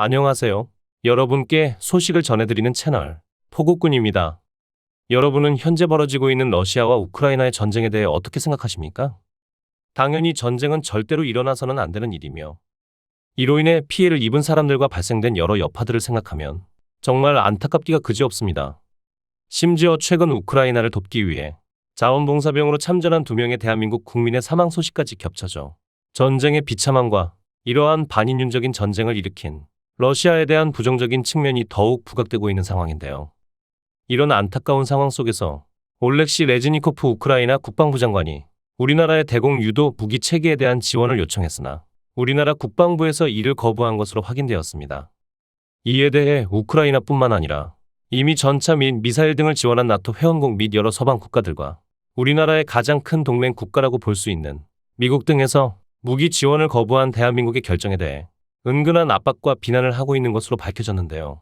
안녕하세요. 여러분께 소식을 전해드리는 채널 포국군입니다. 여러분은 현재 벌어지고 있는 러시아와 우크라이나의 전쟁에 대해 어떻게 생각하십니까? 당연히 전쟁은 절대로 일어나서는 안 되는 일이며 이로 인해 피해를 입은 사람들과 발생된 여러 여파들을 생각하면 정말 안타깝기가 그지없습니다. 심지어 최근 우크라이나를 돕기 위해 자원봉사병으로 참전한 2명의 대한민국 국민의 사망 소식까지 겹쳐져 전쟁의 비참함과 이러한 반인륜적인 전쟁을 일으킨 러시아에 대한 부정적인 측면이 더욱 부각되고 있는 상황인데요. 이런 안타까운 상황 속에서 올렉시 레즈니코프 우크라이나 국방부 장관이 우리나라의 대공 유도 무기 체계에 대한 지원을 요청했으나 우리나라 국방부에서 이를 거부한 것으로 확인되었습니다. 이에 대해 우크라이나뿐만 아니라 이미 전차 및 미사일 등을 지원한 나토 회원국 및 여러 서방 국가들과 우리나라의 가장 큰 동맹 국가라고 볼 수 있는 미국 등에서 무기 지원을 거부한 대한민국의 결정에 대해 은근한 압박과 비난을 하고 있는 것으로 밝혀졌는데요.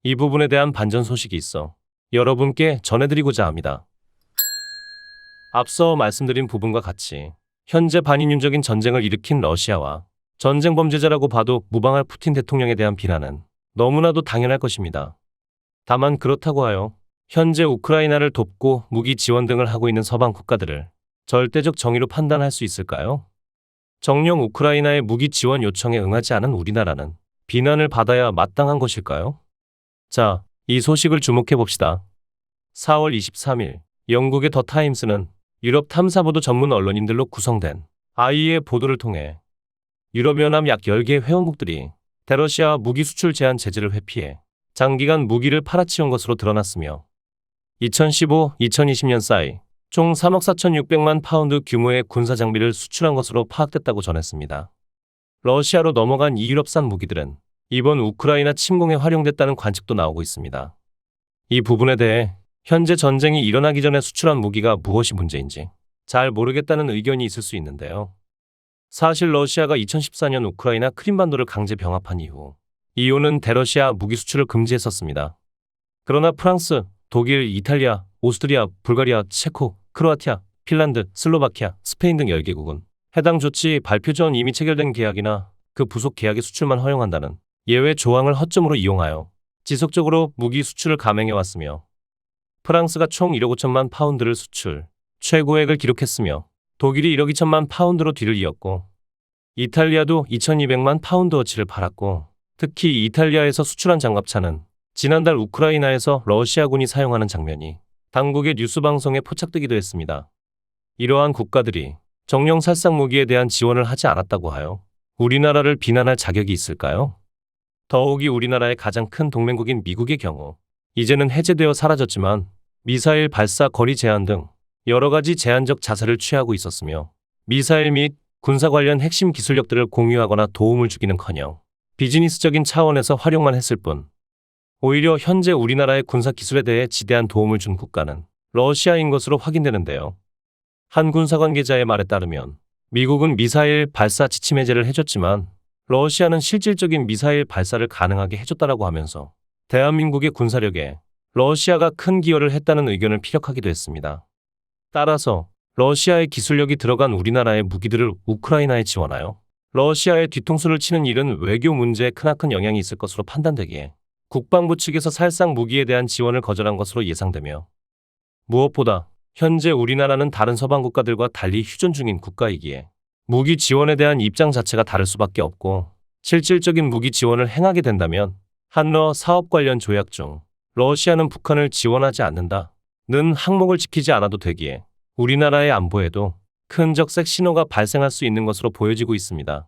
이 부분에 대한 반전 소식이 있어 여러분께 전해드리고자 합니다. 앞서 말씀드린 부분과 같이 현재 반인륜적인 전쟁을 일으킨 러시아와 전쟁 범죄자라고 봐도 무방할 푸틴 대통령에 대한 비난은 너무나도 당연할 것입니다. 다만 그렇다고 하여 현재 우크라이나를 돕고 무기 지원 등을 하고 있는 서방 국가들을 절대적 정의로 판단할 수 있을까요? 정녕 우크라이나의 무기 지원 요청에 응하지 않은 우리나라는 비난을 받아야 마땅한 것일까요? 자, 이 소식을 주목해 봅시다. 4월 23일 영국의 더 타임스는 유럽 탐사보도 전문 언론인들로 구성된 IE의 보도를 통해 유럽연합 약 10개 회원국들이 대러시아 무기 수출 제한 제재를 회피해 장기간 무기를 팔아치운 것으로 드러났으며 2015-2020년 사이 총 3억 4,600만 파운드 규모의 군사 장비를 수출한 것으로 파악됐다고 전했습니다. 러시아로 넘어간 이 유럽산 무기들은 이번 우크라이나 침공에 활용됐다는 관측도 나오고 있습니다. 이 부분에 대해 현재 전쟁이 일어나기 전에 수출한 무기가 무엇이 문제인지 잘 모르겠다는 의견이 있을 수 있는데요. 사실 러시아가 2014년 우크라이나 크림반도를 강제 병합한 이후 EU는 대러시아 무기 수출을 금지했었습니다. 그러나 프랑스, 독일, 이탈리아, 오스트리아, 불가리아, 체코, 크로아티아, 핀란드, 슬로바키아, 스페인 등 10개국은 해당 조치 발표 전 이미 체결된 계약이나 그 부속 계약의 수출만 허용한다는 예외 조항을 허점으로 이용하여 지속적으로 무기 수출을 감행해왔으며 프랑스가 총 1억 5천만 파운드를 수출, 최고액을 기록했으며 독일이 1억 2천만 파운드로 뒤를 이었고 이탈리아도 2,200만 파운드어치를 팔았고 특히 이탈리아에서 수출한 장갑차는 지난달 우크라이나에서 러시아군이 사용하는 장면이 당국의 뉴스 방송에 포착되기도 했습니다. 이러한 국가들이 정령 살상 무기에 대한 지원을 하지 않았다고 하여 우리나라를 비난할 자격이 있을까요? 더욱이 우리나라의 가장 큰 동맹국인 미국의 경우 이제는 해제되어 사라졌지만 미사일 발사 거리 제한 등 여러 가지 제한적 자세를 취하고 있었으며 미사일 및 군사 관련 핵심 기술력들을 공유하거나 도움을 주기는커녕 비즈니스적인 차원에서 활용만 했을 뿐 오히려 현재 우리나라의 군사 기술에 대해 지대한 도움을 준 국가는 러시아인 것으로 확인되는데요. 한 군사 관계자의 말에 따르면 미국은 미사일 발사 지침 해제를 해줬지만 러시아는 실질적인 미사일 발사를 가능하게 해줬다라고 하면서 대한민국의 군사력에 러시아가 큰 기여를 했다는 의견을 피력하기도 했습니다. 따라서 러시아의 기술력이 들어간 우리나라의 무기들을 우크라이나에 지원하여 러시아의 뒤통수를 치는 일은 외교 문제에 크나큰 영향이 있을 것으로 판단되기에 국방부 측에서 살상 무기에 대한 지원을 거절한 것으로 예상되며 무엇보다 현재 우리나라는 다른 서방 국가들과 달리 휴전 중인 국가이기에 무기 지원에 대한 입장 자체가 다를 수밖에 없고 실질적인 무기 지원을 행하게 된다면 한러 사업 관련 조약 중 러시아는 북한을 지원하지 않는다는 항목을 지키지 않아도 되기에 우리나라의 안보에도 큰 적색 신호가 발생할 수 있는 것으로 보여지고 있습니다.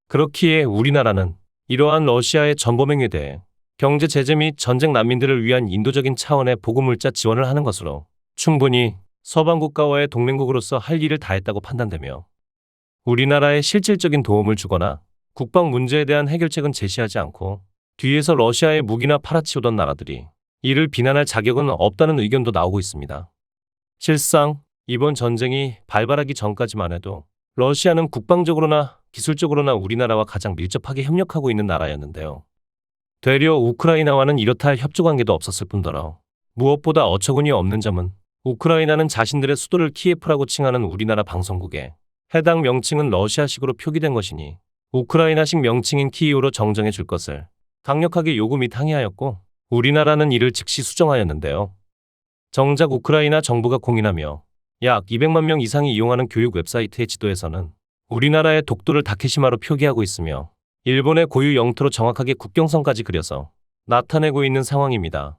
그렇기에 우리나라는 이러한 러시아의 전범행위에 대해 경제 제재 및 전쟁 난민들을 위한 인도적인 차원의 보급물자 지원을 하는 것으로 충분히 서방 국가와의 동맹국으로서 할 일을 다했다고 판단되며 우리나라에 실질적인 도움을 주거나 국방 문제에 대한 해결책은 제시하지 않고 뒤에서 러시아의 무기나 팔아치우던 나라들이 이를 비난할 자격은 없다는 의견도 나오고 있습니다. 실상 이번 전쟁이 발발하기 전까지만 해도 러시아는 국방적으로나 기술적으로나 우리나라와 가장 밀접하게 협력하고 있는 나라였는데요. 되려 우크라이나와는 이렇다 할 협조관계도 없었을 뿐더러 무엇보다 어처구니 없는 점은 우크라이나는 자신들의 수도를 키예프라고 칭하는 우리나라 방송국에 해당 명칭은 러시아식으로 표기된 것이니 우크라이나식 명칭인 키이우로 정정해 줄 것을 강력하게 요구 및 항의하였고 우리나라는 이를 즉시 수정하였는데요. 정작 우크라이나 정부가 공인하며 약 200만 명 이상이 이용하는 교육 웹사이트의 지도에서는 우리나라의 독도를 다케시마로 표기하고 있으며 일본의 고유 영토로 정확하게 국경선까지 그려서 나타내고 있는 상황입니다.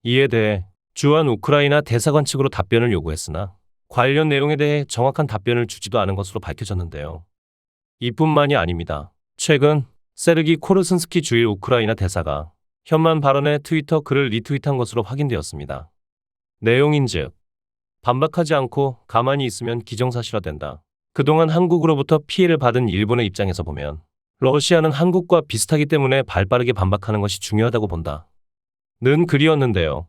이에 대해 주한 우크라이나 대사관 측으로 답변을 요구했으나 관련 내용에 대해 정확한 답변을 주지도 않은 것으로 밝혀졌는데요. 이뿐만이 아닙니다. 최근 세르기 코르슨스키 주일 우크라이나 대사가 현만 발언의 트위터 글을 리트윗한 것으로 확인되었습니다. 내용인즉 반박하지 않고 가만히 있으면 기정사실화된다. 그동안 한국으로부터 피해를 받은 일본의 입장에서 보면 러시아는 한국과 비슷하기 때문에 발빠르게 반박하는 것이 중요하다고 본다. 는 글이었는데요.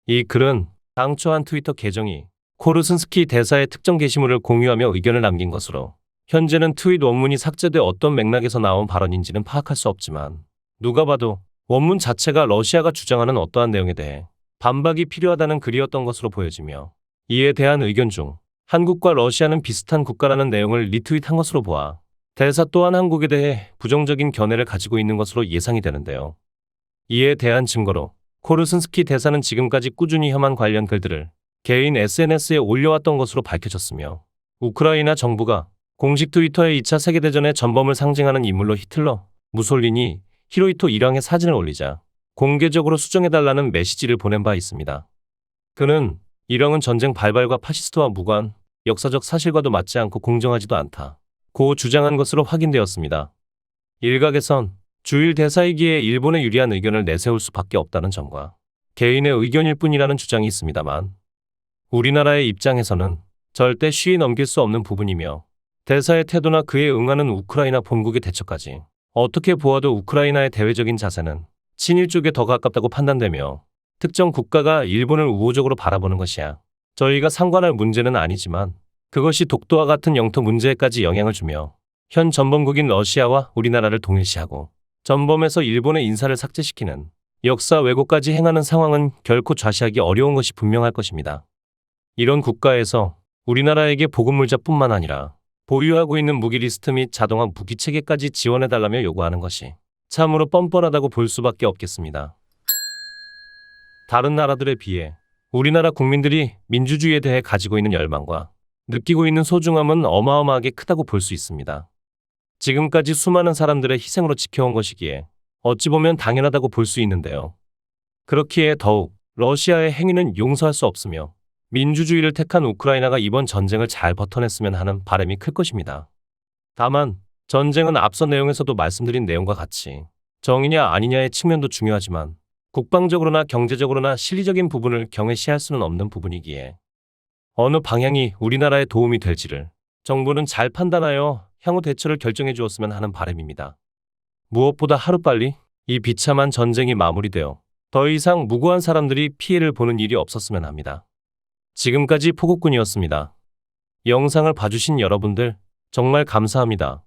이 글은 당초 한 트위터 계정이 코르슨스키 대사의 특정 게시물을 공유하며 의견을 남긴 것으로 현재는 트윗 원문이 삭제돼 어떤 맥락에서 나온 발언인지는 파악할 수 없지만 누가 봐도 원문 자체가 러시아가 주장하는 어떠한 내용에 대해 반박이 필요하다는 글이었던 것으로 보여지며 이에 대한 의견 중 한국과 러시아는 비슷한 국가라는 내용을 리트윗한 것으로 보아 대사 또한 한국에 대해 부정적인 견해를 가지고 있는 것으로 예상이 되는데요. 이에 대한 증거로 코르슨스키 대사는 지금까지 꾸준히 혐한 관련 글들을 개인 SNS에 올려왔던 것으로 밝혀졌으며 우크라이나 정부가 공식 트위터에 2차 세계대전의 전범을 상징하는 인물로 히틀러, 무솔리니, 히로히토 일왕의 사진을 올리자 공개적으로 수정해달라는 메시지를 보낸 바 있습니다. 그는 일왕은 전쟁 발발과 파시스트와 무관, 역사적 사실과도 맞지 않고 공정하지도 않다. 고 주장한 것으로 확인되었습니다. 일각에선 주일 대사이기에 일본에 유리한 의견을 내세울 수밖에 없다는 점과 개인의 의견일 뿐이라는 주장이 있습니다만 우리나라의 입장에서는 절대 쉬이 넘길 수 없는 부분이며 대사의 태도나 그에 응하는 우크라이나 본국의 대처까지 어떻게 보아도 우크라이나의 대외적인 자세는 친일 쪽에 더 가깝다고 판단되며 특정 국가가 일본을 우호적으로 바라보는 것이야 저희가 상관할 문제는 아니지만 그것이 독도와 같은 영토 문제에까지 영향을 주며 현 전범국인 러시아와 우리나라를 동일시하고 전범에서 일본의 인사를 삭제시키는 역사 왜곡까지 행하는 상황은 결코 좌시하기 어려운 것이 분명할 것입니다. 이런 국가에서 우리나라에게 보급물자뿐만 아니라 보유하고 있는 무기 리스트 및 자동화 무기 체계까지 지원해달라며 요구하는 것이 참으로 뻔뻔하다고 볼 수밖에 없겠습니다. 다른 나라들에 비해 우리나라 국민들이 민주주의에 대해 가지고 있는 열망과 느끼고 있는 소중함은 어마어마하게 크다고 볼 수 있습니다. 지금까지 수많은 사람들의 희생으로 지켜온 것이기에 어찌 보면 당연하다고 볼 수 있는데요. 그렇기에 더욱 러시아의 행위는 용서할 수 없으며 민주주의를 택한 우크라이나가 이번 전쟁을 잘 버텨냈으면 하는 바람이 클 것입니다. 다만 전쟁은 앞서 내용에서도 말씀드린 내용과 같이 정의냐 아니냐의 측면도 중요하지만 국방적으로나 경제적으로나 실리적인 부분을 경외시할 수는 없는 부분이기에 어느 방향이 우리나라에 도움이 될지를 정부는 잘 판단하여 향후 대처를 결정해 주었으면 하는 바람입니다. 무엇보다 하루빨리 이 비참한 전쟁이 마무리되어 더 이상 무고한 사람들이 피해를 보는 일이 없었으면 합니다. 지금까지 포국군이었습니다. 영상을 봐주신 여러분들 정말 감사합니다.